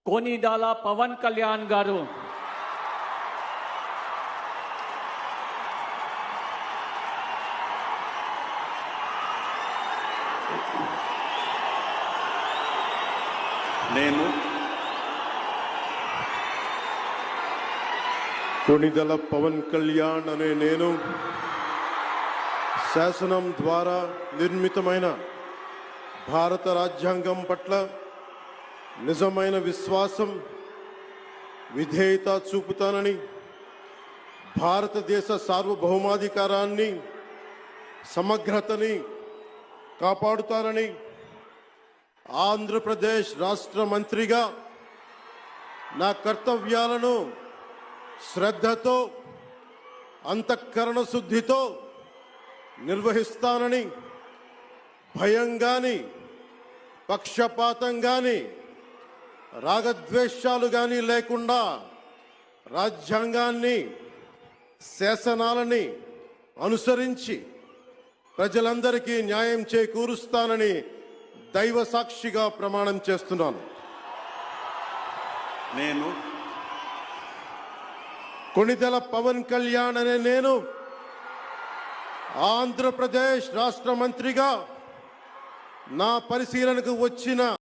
కొనిదల పవన్ కళ్యాణ్ గారు నేను కొనిదల పవన్ కళ్యాణ్ అనే నేను శాసనం ద్వారా నిర్మితమైన భారత రాజ్యాంగం పట్ల నిజమైన విశ్వాసం విధేయత చూపుతానని, భారతదేశ సార్వభౌమాధికారాన్ని సమగ్రతని కాపాడుతానని, ఆంధ్రప్రదేశ్ రాష్ట్ర మంత్రిగా నా కర్తవ్యాలను శ్రద్ధతో అంతఃకరణ శుద్ధితో నిర్వహిస్తానని, భయం గాని పక్షపాతం గాని రాగద్వేషాలు గాని లేకుండా రాజ్యాంగాన్ని శాసనాలని అనుసరించి ప్రజలందరికీ న్యాయం చేకూరుస్తానని దైవ సాక్షిగా ప్రమాణం చేస్తున్నాను. నేను కొనిదెల పవన్ కళ్యాణ్ అనే నేను ఆంధ్రప్రదేశ్ రాష్ట్ర మంత్రిగా నా పరిశీలనకు వచ్చిన